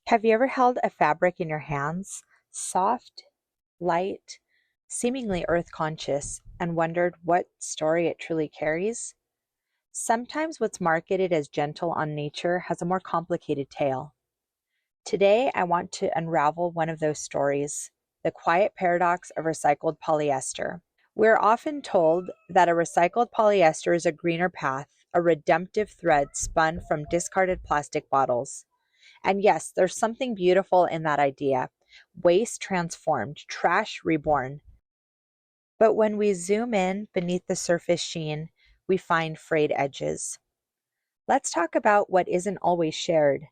Have you ever held a fabric in your hands, soft, light, seemingly earth conscious, and wondered what story it truly carries? Sometimes what's marketed as gentle on nature has a more complicated tale. Today, I want to unravel one of those stories, the quiet paradox of recycled polyester. We're often told that a recycled polyester is a greener path, a redemptive thread spun from discarded plastic bottles. And yes, there's something beautiful in that idea. Waste transformed, trash reborn. But when we zoom in beneath the surface sheen, we find frayed edges. Let's talk about what isn't always shared,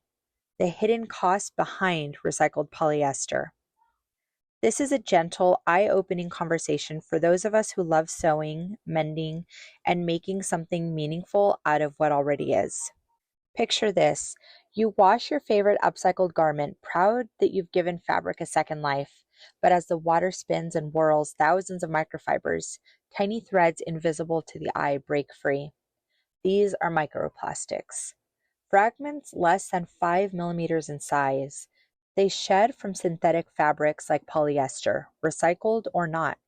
the hidden cost behind recycled polyester. This is a gentle, eye-opening conversation for those of us who love sewing, mending, and making something meaningful out of what already is. Picture this. You wash your favorite upcycled garment, proud that you've given fabric a second life. But as the water spins and whirls, thousands of microfibers, tiny threads invisible to the eye, break free. These are microplastics. Fragments less than 5 millimeters in size. They shed from synthetic fabrics like polyester, recycled or not.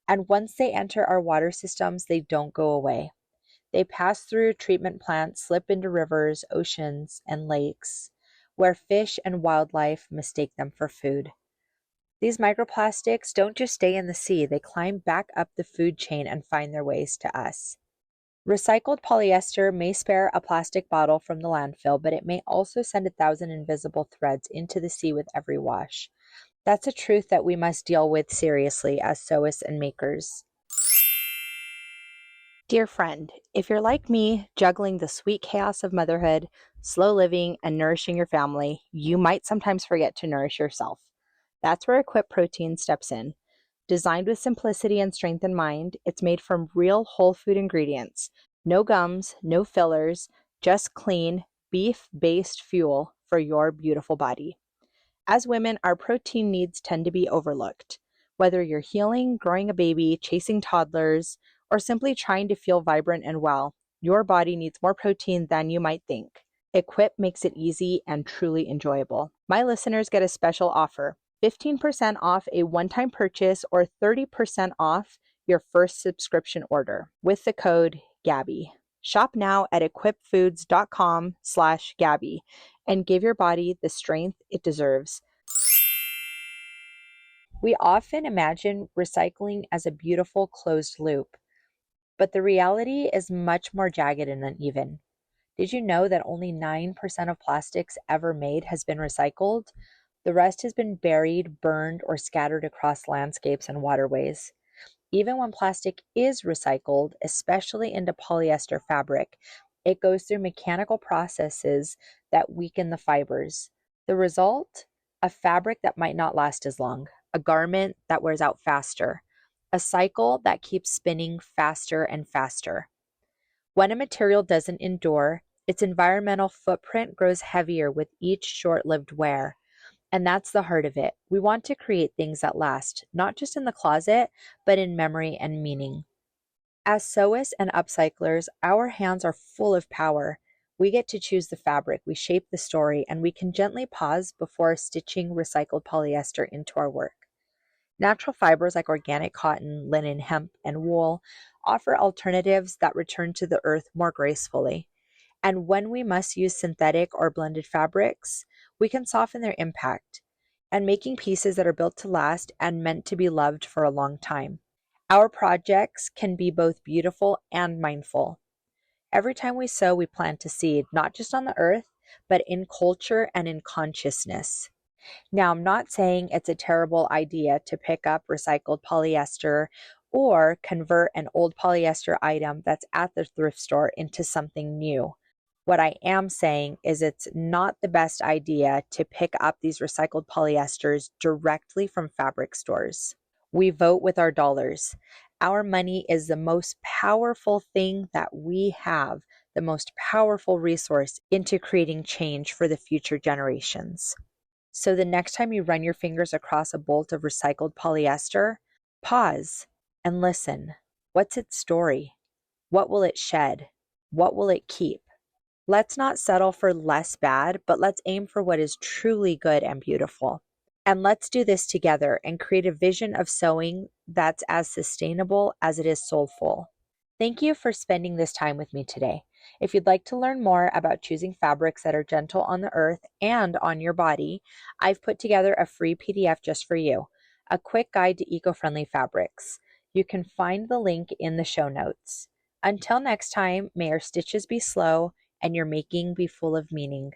And once they enter our water systems, they don't go away. They pass through treatment plants, slip into rivers, oceans, and lakes, where fish and wildlife mistake them for food. These microplastics don't just stay in the sea, they climb back up the food chain and find their ways to us. Recycled polyester may spare a plastic bottle from the landfill, but it may also send 1,000 invisible threads into the sea with every wash. That's a truth that we must deal with seriously as sewists and makers. Dear friend, if you're like me, juggling the sweet chaos of motherhood, slow living, and nourishing your family, you might sometimes forget to nourish yourself. That's where Equip Protein steps in. Designed with simplicity and strength in mind, it's made from real whole food ingredients. No gums, no fillers, just clean, beef-based fuel for your beautiful body. As women, our protein needs tend to be overlooked. Whether you're healing, growing a baby, chasing toddlers, or simply trying to feel vibrant and well, your body needs more protein than you might think. Equip makes it easy and truly enjoyable. My listeners get a special offer, 15% off a one-time purchase or 30% off your first subscription order with the code GABBY. Shop now at equipfoods.com/Gabby and give your body the strength it deserves. We often imagine recycling as a beautiful closed loop, but the reality is much more jagged and uneven. Did you know that only 9% of plastics ever made has been recycled? The rest has been buried, burned, or scattered across landscapes and waterways. Even when plastic is recycled, especially into polyester fabric, it goes through mechanical processes that weaken the fibers. The result? A fabric that might not last as long, a garment that wears out faster, a cycle that keeps spinning faster and faster. When a material doesn't endure, its environmental footprint grows heavier with each short-lived wear. And that's the heart of it. We want to create things that last, not just in the closet, but in memory and meaning. As sewists and upcyclers, our hands are full of power. We get to choose the fabric, we shape the story, and we can gently pause before stitching recycled polyester into our work. Natural fibers like organic cotton, linen, hemp, and wool offer alternatives that return to the earth more gracefully. And when we must use synthetic or blended fabrics, we can soften their impact and making pieces that are built to last and meant to be loved for a long time. Our projects can be both beautiful and mindful. Every time we sow, we plant a seed, not just on the earth, but in culture and in consciousness. Now, I'm not saying it's a terrible idea to pick up recycled polyester or convert an old polyester item that's at the thrift store into something new. What I am saying is it's not the best idea to pick up these recycled polyesters directly from fabric stores. We vote with our dollars. Our money is the most powerful thing that we have, the most powerful resource into creating change for the future generations. So the next time you run your fingers across a bolt of recycled polyester, pause and listen. What's its story? What will it shed? What will it keep? Let's not settle for less bad, but let's aim for what is truly good and beautiful. And let's do this together and create a vision of sewing that's as sustainable as it is soulful. Thank you for spending this time with me today. If you'd like to learn more about choosing fabrics that are gentle on the earth and on your body, I've put together a free PDF just for you, a quick guide to eco-friendly fabrics. You can find the link in the show notes. Until next time, may your stitches be slow and your making be full of meaning.